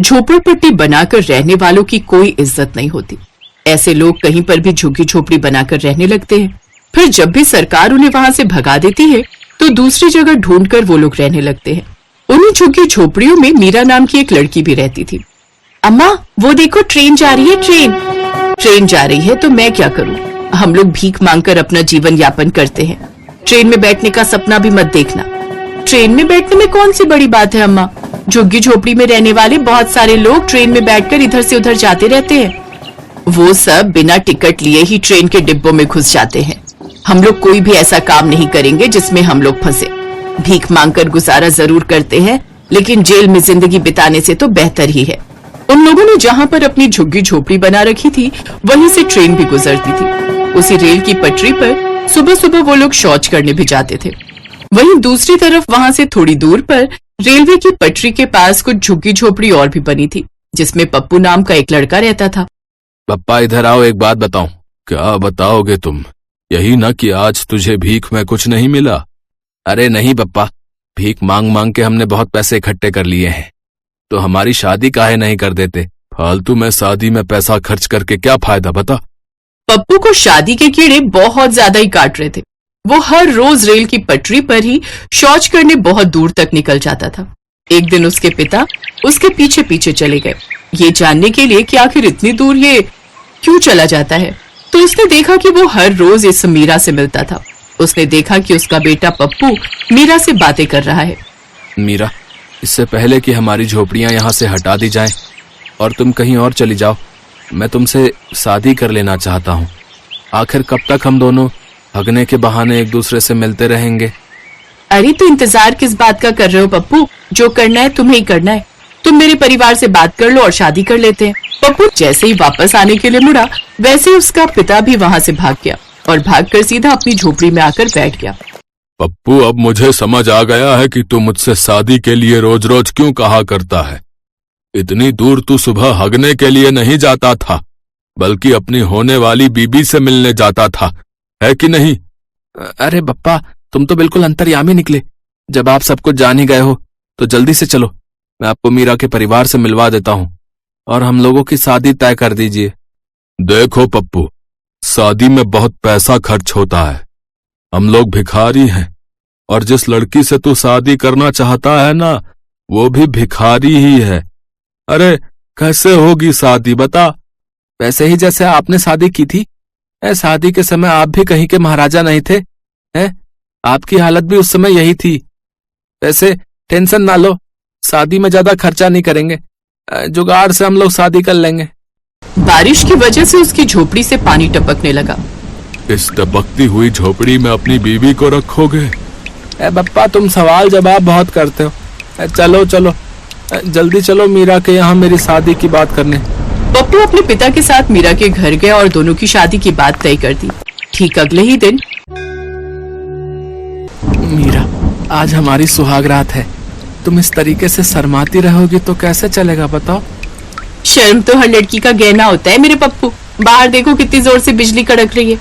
झोपड़पट्टी बनाकर रहने वालों की कोई इज्जत नहीं होती। ऐसे लोग कहीं पर भी झुग्गी झोपड़ी बनाकर रहने लगते हैं। फिर जब भी सरकार उन्हें वहां से भगा देती है तो दूसरी जगह ढूंढकर वो लोग रहने लगते हैं। उन्हीं झुग्गी झोपड़ियों में मीरा नाम की एक लड़की भी रहती थी। अम्मा, वो देखो ट्रेन जा रही है। ट्रेन जा रही है तो मैं क्या करूं? हम लोग भीख मांगकर अपना जीवन यापन करते हैं। ट्रेन में बैठने का सपना भी मत देखना। ट्रेन में बैठने में कौन सी बड़ी बात है अम्मा? झुग्गी झोपड़ी में रहने वाले बहुत सारे लोग ट्रेन में बैठकर इधर से उधर जाते रहते हैं। वो सब बिना टिकट लिए ही ट्रेन के डिब्बों में घुस जाते हैं। हम लोग कोई भी ऐसा काम नहीं करेंगे जिसमें हम लोग फंसे। भीख मांगकर गुजारा जरूर करते हैं, लेकिन जेल में जिंदगी बिताने से तो बेहतर ही है। उन लोगों ने जहाँ पर अपनी झुग्गी झोपड़ी बना रखी थी वहीं से ट्रेन भी गुजरती थी। उसी रेल की पटरी पर सुबह सुबह वो लोग शौच करने भी जाते थे। वहीं दूसरी तरफ वहां से थोड़ी दूर पर रेलवे की पटरी के पास कुछ झुग्गी झोपड़ी और भी बनी थी, जिसमें पप्पू नाम का एक लड़का रहता था। पप्पा इधर आओ, एक बात बताऊं। क्या बताओगे तुम? यही ना कि आज तुझे भीख में कुछ नहीं मिला? अरे नहीं पप्पा, भीख मांग मांग के हमने बहुत पैसे इकट्ठे कर लिए हैं, तो हमारी शादी काहे नहीं कर देते? फालतू में शादी में पैसा खर्च करके क्या फायदा बता? पप्पू को शादी के कीड़े बहुत ज्यादा ही काट रहे थे। वो हर रोज रेल की पटरी पर ही शौच करने बहुत दूर तक निकल जाता था। एक दिन उसके पिता उसके पीछे पीछे चले गए, ये जानने के लिए कि आखिर इतनी दूर ये क्यों चला जाता है। तो उसने देखा कि वो हर रोज इस मीरा से मिलता था। उसने देखा कि उसका बेटा पप्पू मीरा से बातें कर रहा है। मीरा, इससे पहले कि हमारी झोपड़ियां यहाँ से हटा दी जाएं और तुम कहीं और चली जाओ, मैं तुमसे शादी कर लेना चाहता हूँ। आखिर कब तक हम दोनों हगने के बहाने एक दूसरे से मिलते रहेंगे? अरे तो इंतजार किस बात का कर रहे हो पप्पू? जो करना है तुम्हें ही करना है। तुम मेरे परिवार से बात कर लो और शादी कर लेते हैं। पप्पू जैसे ही वापस आने के लिए मुड़ा, वैसे ही उसका पिता भी वहां से भाग गया और भागकर सीधा अपनी झोपड़ी में आकर बैठ गया। पप्पू, अब मुझे समझ आ गया है कि तू मुझसे शादी के लिए रोज रोज क्यों कहा करता है। इतनी दूर तू सुबह हगने के लिए नहीं जाता था, बल्कि अपनी होने वाली बीबी से मिलने जाता था, है कि नहीं? अरे बप्पा, तुम तो बिल्कुल अंतर्यामी निकले। जब आप सब कुछ जान ही गए हो तो जल्दी से चलो, मैं आपको मीरा के परिवार से मिलवा देता हूँ और हम लोगों की शादी तय कर दीजिए। देखो पप्पू, शादी में बहुत पैसा खर्च होता है। हम लोग भिखारी हैं और जिस लड़की से तू शादी करना चाहता है ना, वो भी भिखारी ही है। अरे कैसे होगी शादी बता? वैसे ही जैसे आपने शादी की थी। शादी के समय आप भी कहीं के महाराजा नहीं थे, हैं? आपकी हालत भी उस समय यही थी। वैसे टेंशन ना लो, शादी में ज्यादा खर्चा नहीं करेंगे, जुगाड़ से हम लोग शादी कर लेंगे। बारिश की वजह से उसकी झोपड़ी से पानी टपकने लगा। इस टपकती हुई झोपड़ी में अपनी बीवी को रखोगे? बप्पा, तुम सवाल जवाब बहुत करते हो। चलो चलो जल्दी चलो मीरा के यहाँ मेरी शादी की बात करने। पप्पू अपने पिता के साथ मीरा के घर गया और दोनों की शादी की बात तय कर दी। ठीक अगले ही दिन, मीरा, आज हमारी सुहाग रात है। तुम इस तरीके से शर्माती रहोगी तो कैसे चलेगा बताओ? शर्म तो हर लड़की का गहना होता है मेरे पप्पू। बाहर देखो कितनी जोर से बिजली कड़क रही है,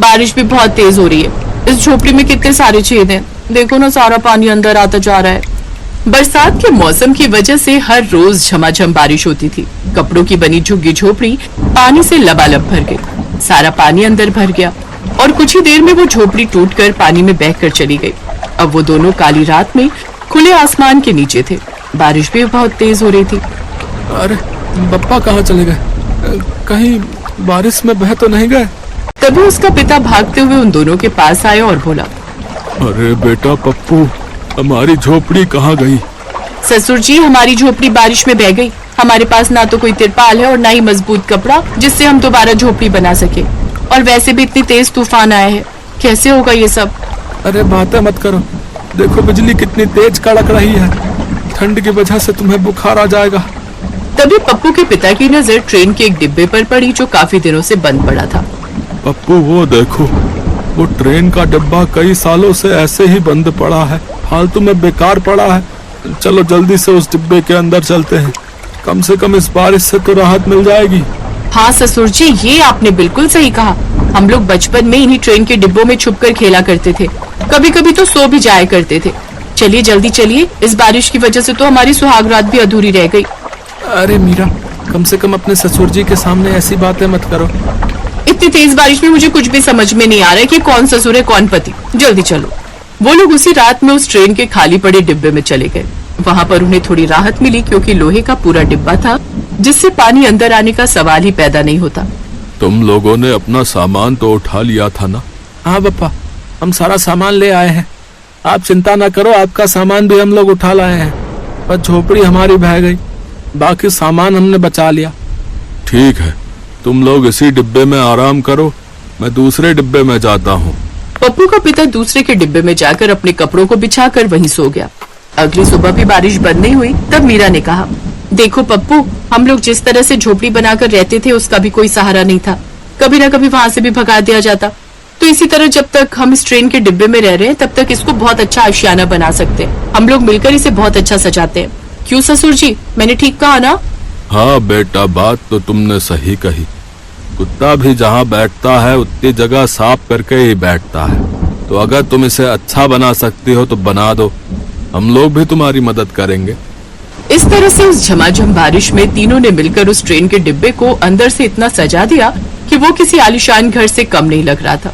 बारिश भी बहुत तेज हो रही है। इस झोपड़ी में कितने सारे छेद हैं, देखो ना, सारा पानी अंदर आता जा रहा है। बरसात के मौसम की वजह से हर रोज झमाझम बारिश होती थी। कपड़ों की बनी झुग्गी झोपड़ी पानी से लबालब भर गई। सारा पानी अंदर भर गया और कुछ ही देर में वो झोपड़ी टूटकर पानी में बहकर चली गई। अब वो दोनों काली रात में खुले आसमान के नीचे थे। बारिश भी बहुत तेज हो रही थी। अरे बप्पा कहाँ चले गए? कहीं बारिश में बह तो नहीं गए? तभी उसका पिता भागते हुए उन दोनों के पास आया और बोला, अरे बेटा पप्पू, हमारी झोपड़ी कहाँ गई? ससुर जी, हमारी झोपड़ी बारिश में बह गई। हमारे पास ना तो कोई तिरपाल है और ना ही मजबूत कपड़ा जिससे हम दोबारा झोपड़ी बना सके, और वैसे भी इतनी तेज तूफान आया है, कैसे होगा ये सब? अरे बातें मत करो, देखो बिजली कितनी तेज कड़क रही है, ठंड की वजह से तुम्हें बुखार आ जाएगा। तभी पप्पू के पिता की नजर ट्रेन के एक डिब्बे पर पड़ी जो काफी दिनों से बंद पड़ा था। पप्पू, वो देखो, वो ट्रेन का डिब्बा कई सालों से ऐसे ही बंद पड़ा है, फालतू में बेकार पड़ा है। चलो जल्दी से उस डिब्बे के अंदर चलते हैं, कम से कम इस बारिश से तो राहत मिल जाएगी। हाँ ससुर जी, ये आपने बिल्कुल सही कहा। हम लोग बचपन में इन्हीं ट्रेन के डिब्बों में छुपकर खेला करते थे, कभी कभी तो सो भी जाया करते थे। चलिए जल्दी चलिए, इस बारिश की वजह से तो हमारी सुहाग रात भी अधूरी रह गई। अरे मीरा, कम से कम अपने ससुर जी के सामने ऐसी बातें मत करो। इतनी तेज बारिश में मुझे कुछ भी समझ में नहीं आ रहा है कि कौन ससुर है कौन पति। जल्दी चलो। वो लोग उसी रात में उस ट्रेन के खाली पड़े डिब्बे में चले गए। वहाँ पर उन्हें थोड़ी राहत मिली क्योंकि लोहे का पूरा डिब्बा था जिससे पानी अंदर आने का सवाल ही पैदा नहीं होता। तुम लोगों ने अपना सामान तो उठा लिया था ना? हाँ पप्पा, हम सारा सामान ले आए हैं। आप चिंता ना करो, आपका सामान भी हम लोग उठा लाए हैं। पर झोपड़ी हमारी बह गई, बाकी सामान हमने बचा लिया। ठीक है, तुम लोग इसी डिब्बे में आराम करो, मैं दूसरे डिब्बे में जाता हूँ। पप्पू का पिता दूसरे के डिब्बे में जाकर अपने कपड़ों को बिछाकर वहीं सो गया। अगली सुबह भी बारिश बंद नहीं हुई। तब मीरा ने कहा, देखो पप्पू, हम लोग जिस तरह से झोपड़ी बनाकर रहते थे उसका भी कोई सहारा नहीं था। कभी ना कभी वहाँ से भी भगा दिया जाता। तो इसी तरह जब तक हम इस ट्रेन के डिब्बे में रह रहे हैं तब तक इसको बहुत अच्छा आशियाना बना सकते हैं। हम लोग मिलकर इसे बहुत अच्छा सजाते हैं। क्यों ससुर जी, मैंने ठीक कहा ना? हाँ बेटा, बात तो तुमने सही कही। कुत्ता भी जहाँ बैठता है उतनी जगह साफ करके ही बैठता है। तो अगर तुम इसे अच्छा बना सकती हो तो बना दो, हम लोग भी तुम्हारी मदद करेंगे। इस तरह से उस झमाझम बारिश में तीनों ने मिलकर उस ट्रेन के डिब्बे को अंदर से इतना सजा दिया कि वो किसी आलीशान घर से कम नहीं लग रहा था।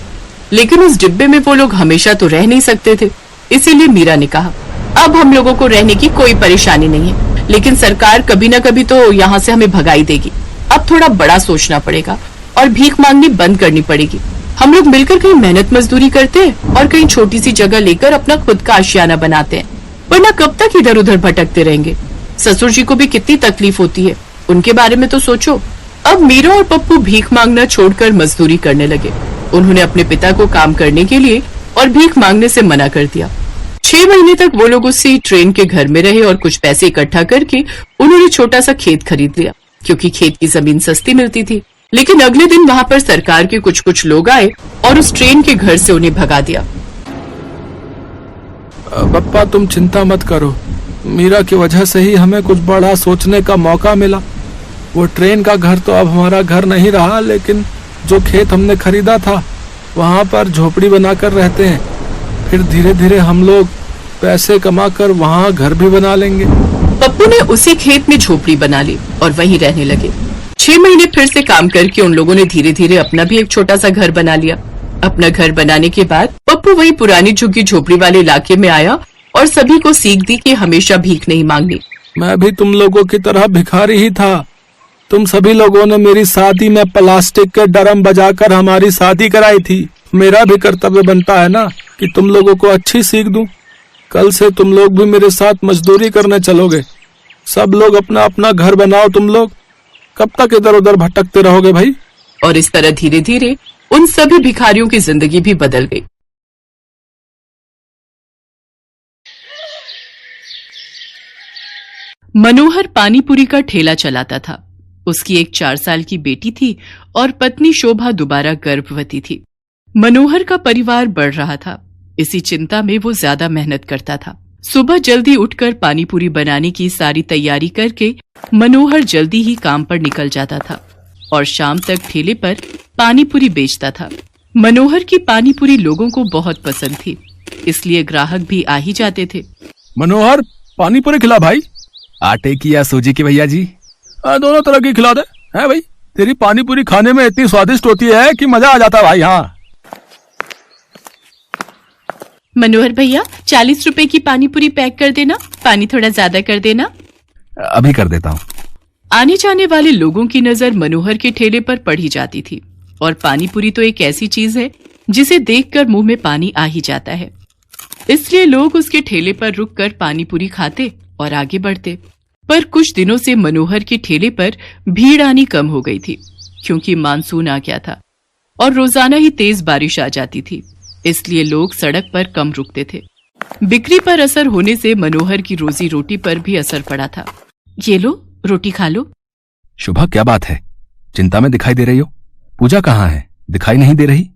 लेकिन उस डिब्बे में वो लोग हमेशा तो रह नहीं सकते थे। इसीलिए मीरा ने कहा, अब हम लोगों को रहने की कोई परेशानी नहीं है, लेकिन सरकार कभी न कभी तो यहाँ से हमें भगाई देगी। अब थोड़ा बड़ा सोचना पड़ेगा और भीख मांगनी बंद करनी पड़ेगी। हम लोग मिलकर कहीं मेहनत मजदूरी करते हैं और कहीं छोटी सी जगह लेकर अपना खुद का आशियाना बनाते हैं, वरना कब तक इधर उधर भटकते रहेंगे। ससुर जी को भी कितनी तकलीफ होती है, उनके बारे में तो सोचो। अब मीरा और पप्पू भीख मांगना छोड़कर मजदूरी करने लगे। उन्होंने अपने पिता को काम करने के लिए और भीख मांगने से मना कर दिया। 6 महीने तक वो लोग उसी ट्रेन के घर में रहे और कुछ पैसे इकट्ठा करके उन्होंने छोटा सा खेत खरीद लिया, क्योंकि खेत की जमीन सस्ती मिलती थी। लेकिन अगले दिन वहाँ पर सरकार के कुछ लोग आए और उस ट्रेन के घर से उन्हें भगा दिया। पप्पा, तुम चिंता मत करो, मीरा की वजह से ही हमें कुछ बड़ा सोचने का मौका मिला। वो ट्रेन का घर तो अब हमारा घर नहीं रहा, लेकिन जो खेत हमने खरीदा था वहाँ पर झोपड़ी बनाकर रहते हैं। फिर धीरे धीरे हम लोग पैसे कमाकर वहाँ घर भी बना लेंगे। पप्पू ने उसी खेत में झोपड़ी बना ली और वहीं रहने लगे। 6 महीने फिर से काम करके उन लोगों ने धीरे धीरे अपना भी एक छोटा सा घर बना लिया। अपना घर बनाने के बाद पप्पू वही पुरानी झुग्गी झोपड़ी वाले इलाके में आया और सभी को सीख दी कि हमेशा भीख नहीं मांगनी। मैं भी तुम लोगों की तरह भिखारी ही था। तुम सभी लोगों ने मेरी शादी में प्लास्टिक के ड्रम बजाकर हमारी शादी कराई थी। मेरा भी कर्तव्य बनता है ना कि तुम लोगों को अच्छी सीख दूं। कल से तुम लोग भी मेरे साथ मजदूरी करने चलोगे। सब लोग अपना अपना घर बनाओ। तुम लोग कब तक इधर उधर भटकते रहोगे भाई? और इस तरह धीरे धीरे उन सभी भिखारियों की जिंदगी भी बदल गई। मनोहर पानीपुरी का ठेला चलाता था। उसकी एक 4 साल की बेटी थी और पत्नी शोभा दोबारा गर्भवती थी। मनोहर का परिवार बढ़ रहा था, इसी चिंता में वो ज्यादा मेहनत करता था। सुबह जल्दी उठकर पानीपुरी बनाने की सारी तैयारी करके मनोहर जल्दी ही काम पर निकल जाता था और शाम तक ठेले पर पानीपुरी बेचता था। मनोहर की पानीपुरी लोगों को बहुत पसंद थी, इसलिए ग्राहक भी आ ही जाते थे। मनोहर, पानीपुरी खिला भाई। आटे की या सूजी की भैया जी? दोनों तरह की खिला दे। है भाई, तेरी पानीपुरी खाने में इतनी स्वादिष्ट होती है कि मजा आ जाता है भाई। हाँ मनोहर भैया, 40 रुपए की पानीपुरी पैक कर देना, पानी थोड़ा ज्यादा कर देना। अभी कर देता हूँ। आने जाने वाले लोगों की नजर मनोहर के ठेले पर पड़ ही जाती थी और पानीपुरी तो एक ऐसी चीज है जिसे देखकर मुंह में पानी आ ही जाता है। इसलिए लोग उसके ठेले पर रुककर पानीपुरी खाते और आगे बढ़ते। पर कुछ दिनों से मनोहर के ठेले पर भीड़ आनी कम हो गई थी, क्योंकि मानसून आ गया था और रोजाना ही तेज बारिश आ जाती थी। इसलिए लोग सड़क पर कम रुकते थे। बिक्री पर असर होने से मनोहर की रोजी रोटी पर भी असर पड़ा था। ये लो, रोटी खा लो। शुभा, क्या बात है? चिंता में दिखाई दे रही हो। पूजा कहाँ है? दिखाई नहीं दे रही।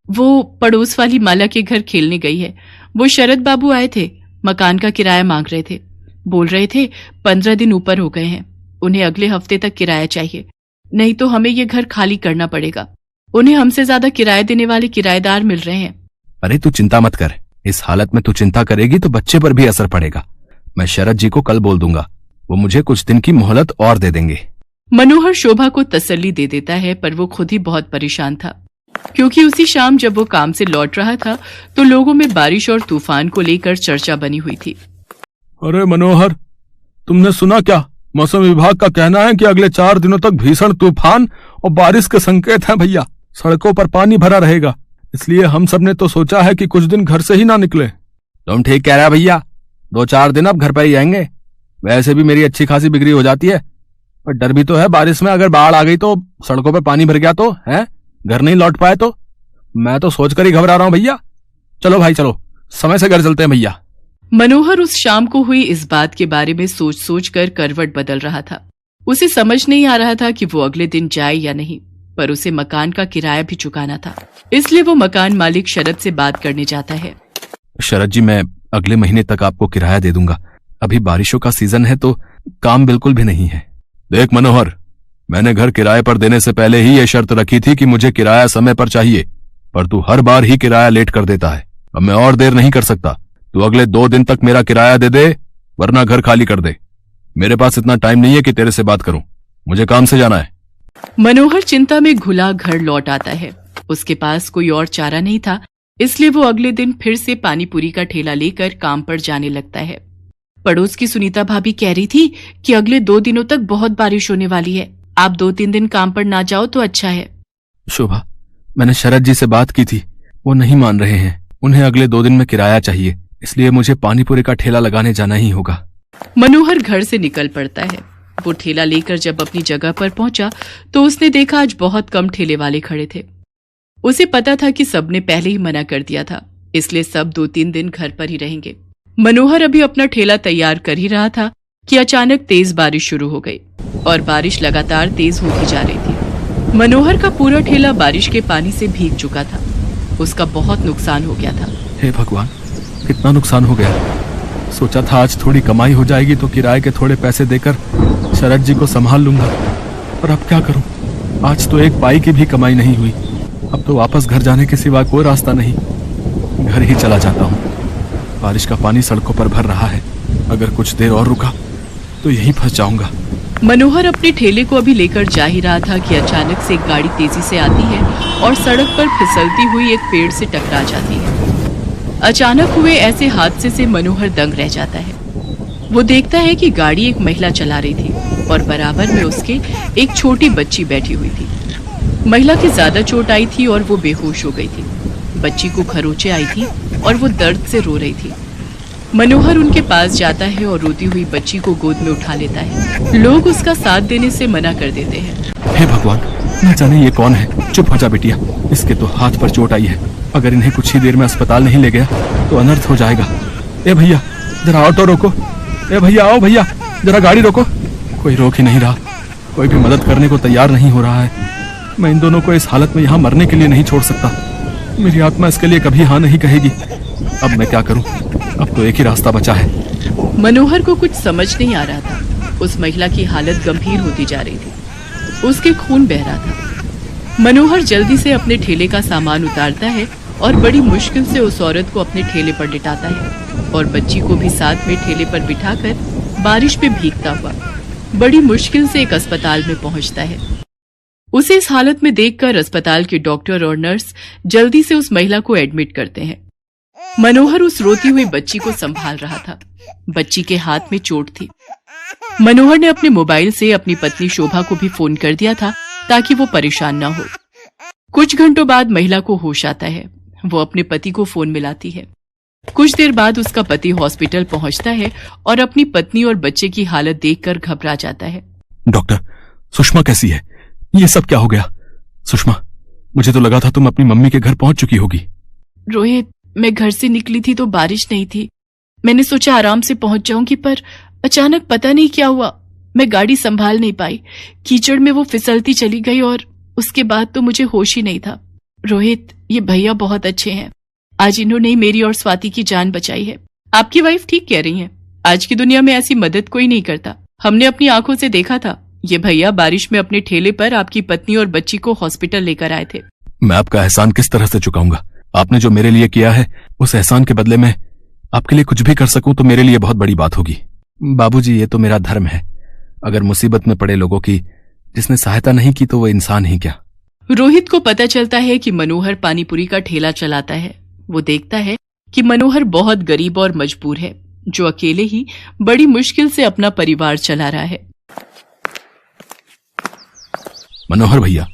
वो पड़ोस वाली माला के घर खेलने गई है। वो शरद बाबू आए थे, मकान का किराया मांग रहे थे। बोल रहे थे 15 दिन ऊपर हो गए हैं, उन्हें अगले हफ्ते तक किराया चाहिए, नहीं तो हमें ये घर खाली करना पड़ेगा। उन्हें हमसे ज्यादा किराया देने वाले किराएदार मिल रहे हैं। अरे तू चिंता मत कर। इस हालत में तू चिंता करेगी तो बच्चे पर भी असर पड़ेगा। मैं शरद जी को कल बोल दूंगा। वो मुझे कुछ दिन की मोहलत और दे देंगे। मनोहर शोभा को तसल्ली दे देता है, पर वो खुद ही बहुत परेशान था, क्योंकि उसी शाम जब वो काम से लौट रहा था तो लोगों में बारिश और तूफान को लेकर चर्चा बनी हुई थी। अरे मनोहर, तुमने सुना क्या? मौसम विभाग का कहना है कि अगले 4 दिनों तक भीषण तूफान और बारिश के संकेत हैं भैया। सड़कों पर पानी भरा रहेगा, इसलिए हम सब ने तो सोचा है कि कुछ दिन घर से ही ना निकले। तुम ठीक कह रहे हो भैया, 2-4 दिन अब घर पर ही आएंगे। वैसे भी मेरी अच्छी खासी बिक्री हो जाती है, पर डर भी तो है बारिश में अगर बाढ़ आ गई तो, सड़कों पर पानी भर गया तो, है घर नहीं लौट पाए तो। मैं तो सोचकर ही घबरा रहा हूं भैया। चलो भाई चलो, समय से घर चलते हैं भैया। मनोहर उस शाम को हुई इस बात के बारे में सोच सोच कर करवट बदल रहा था। उसे समझ नहीं आ रहा था कि वो अगले दिन जाए या नहीं, पर उसे मकान का किराया भी चुकाना था, इसलिए वो मकान मालिक शरद से बात करने जाता है। शरद जी, मैं अगले महीने तक आपको किराया दे दूंगा। अभी बारिशों का सीजन है तो काम बिल्कुल भी नहीं है। देख मनोहर, मैंने घर किराए पर देने से पहले ही ये शर्त रखी थी कि मुझे किराया समय पर चाहिए, पर तू हर बार ही किराया लेट कर देता है। अब मैं और देर नहीं कर सकता। तू अगले 2 दिन तक मेरा किराया दे दे, वरना घर खाली कर दे। मेरे पास इतना टाइम नहीं है कि तेरे से बात करूं, मुझे काम से जाना है। मनोहर चिंता में घुला घर लौट आता है। उसके पास कोई और चारा नहीं था, इसलिए वो अगले दिन फिर से पानीपुरी का ठेला लेकर काम पर जाने लगता है। पड़ोस की सुनीता भाभी कह रही थी कि अगले 2 दिनों तक बहुत बारिश होने वाली है, आप 2-3 दिन काम पर ना जाओ तो अच्छा है। शोभा, मैंने शरद जी से बात की थी, वो नहीं मान रहे हैं। उन्हें अगले 2 दिन में किराया चाहिए, इसलिए मुझे पानीपुरी का ठेला लगाने जाना ही होगा। मनोहर घर से निकल पड़ता है। वो ठेला लेकर जब अपनी जगह पर पहुंचा तो उसने देखा आज बहुत कम ठेले वाले खड़े थे। उसे पता था कि सबने पहले ही मना कर दिया था, इसलिए सब 2-3 दिन घर पर ही रहेंगे। मनोहर अभी अपना ठेला तैयार कर ही रहा था कि अचानक तेज बारिश शुरू हो गई और बारिश लगातार तेज होती जा रही थी। मनोहर का पूरा ठेला बारिश के पानी से भीग चुका था। उसका बहुत नुकसान हो गया था। हे भगवान, कितना नुकसान हो गया। सोचा था आज थोड़ी कमाई हो जाएगी तो किराए के थोड़े पैसे देकर शरद जी को संभाल लूंगा, पर अब क्या करूं? आज तो 1 पाई की भी कमाई नहीं हुई। अब तो वापस घर जाने के सिवा कोई रास्ता नहीं। घर ही चला जाता हूं। बारिश का पानी सड़कों पर भर रहा है, अगर कुछ देर और रुका तो यहीं फंस जाऊंगा। मनोहर अपने ठेले को अभी लेकर जा ही रहा था कि अचानक से एक गाड़ी तेजी से आती है और सड़क पर फिसलती हुई एक पेड़ से टकरा जाती है। अचानक हुए ऐसे हादसे से मनोहर दंग रह जाता है। वो देखता है कि गाड़ी एक महिला चला रही थी और बराबर में उसके एक छोटी बच्ची बैठी हुई थी। महिला की ज्यादा चोट आई थी और वो बेहोश हो गई थी। बच्ची को खरोंचे आई थी और वो दर्द से रो रही थी। मनोहर उनके पास जाता है और रोती हुई बच्ची को गोद में उठा लेता है। लोग उसका साथ देने से मना कर देते हैं। हे भगवान, न जाने ये कौन है। चुप हो जा बिटिया, इसके तो हाथ पर चोट आई है। अगर इन्हें कुछ ही देर में अस्पताल नहीं ले गया तो अनर्थ हो जाएगा। ए भैया, जरा ऑटो रोको। ए भैया, आओ भैया, जरा गाड़ी रोको। कोई रोक ही नहीं रहा, कोई भी मदद करने को तैयार नहीं हो रहा है। मैं इन दोनों को इस हालत में यहाँ मरने के लिए नहीं छोड़ सकता। मेरी आत्मा इसके लिए कभी हाँ नहीं कहेगी। अब मैं क्या करूं? अब तो एक ही रास्ता बचा है। मनोहर को कुछ समझ नहीं आ रहा था। उस महिला की हालत गंभीर होती जा रही थी, उसके खून बह रहा था। मनोहर जल्दी से अपने ठेले का सामान उतारता है और बड़ी मुश्किल से उस औरत को अपने ठेले पर लिटाता है और बच्ची को भी साथ में ठेले पर बिठाकर बारिश में भीगता हुआ बड़ी मुश्किल से एक अस्पताल में पहुंचता है। उसे इस हालत में देखकर अस्पताल के डॉक्टर और नर्स जल्दी से उस महिला को एडमिट करते हैं। मनोहर उस रोती हुई बच्ची को संभाल रहा था। बच्ची के हाथ में चोट थी। मनोहर ने अपने मोबाइल से अपनी पत्नी शोभा को भी फोन कर दिया था ताकि वो परेशान न हो। कुछ घंटों बाद महिला को होश आता है। वो अपने पति को फोन मिलाती है। कुछ देर बाद उसका पति हॉस्पिटल पहुंचता है और अपनी पत्नी और बच्चे की हालत देखकर घबरा जाता है। डॉक्टर, सुषमा कैसी है? ये सब क्या हो गया? सुषमा, मुझे तो लगा था तुम अपनी मम्मी के घर पहुंच चुकी होगी। रोहित, मैं घर से निकली थी तो बारिश नहीं थी। मैंने सोचा आराम से पहुंच जाऊंगी, पर अचानक पता नहीं क्या हुआ, मैं गाड़ी संभाल नहीं पाई। कीचड़ में वो फिसलती चली गई और उसके बाद तो मुझे होश ही नहीं था। रोहित, ये भैया बहुत अच्छे हैं। आज इन्होंने ही मेरी और स्वाति की जान बचाई है। आपकी वाइफ ठीक कह रही हैं। आज की दुनिया में ऐसी मदद कोई नहीं करता। हमने अपनी आंखों से देखा था। ये भैया बारिश में अपने ठेले पर आपकी पत्नी और बच्ची को हॉस्पिटल लेकर आए थे। मैं आपका एहसान किस तरह से चुकाऊंगा? आपने जो मेरे लिए किया है, उस एहसान के बदले में आपके लिए कुछ भी कर सकूं तो मेरे लिए बहुत बड़ी बात होगी। बाबूजी, ये तो मेरा धर्म है। अगर मुसीबत में पड़े लोगों की जिसने सहायता नहीं की तो वो इंसान ही क्या। रोहित को पता चलता है कि मनोहर पानीपुरी का ठेला चलाता है। वो देखता है कि मनोहर बहुत गरीब और मजबूर है, जो अकेले ही बड़ी मुश्किल से अपना परिवार चला रहा है। मनोहर भैया,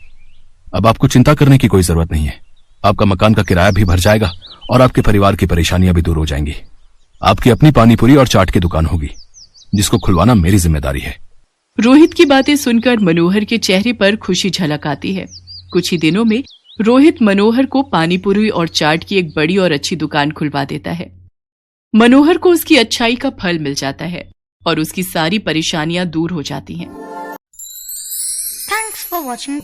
अब आपको चिंता करने की कोई जरूरत नहीं है। आपका मकान का किराया भी भर जाएगा और आपके परिवार की परेशानियां भी दूर हो जाएंगी। आपकी अपनी पानीपुरी और चाट की दुकान होगी, जिसको खुलवाना मेरी जिम्मेदारी है। रोहित की बातें सुनकर मनोहर के चेहरे पर खुशी झलक आती है। कुछ ही दिनों में रोहित मनोहर को पानीपुरी और चाट की एक बड़ी और अच्छी दुकान खुलवा देता है। मनोहर को उसकी अच्छाई का फल मिल जाता है और उसकी सारी परेशानियां दूर हो जाती हैं। Thanks for watching.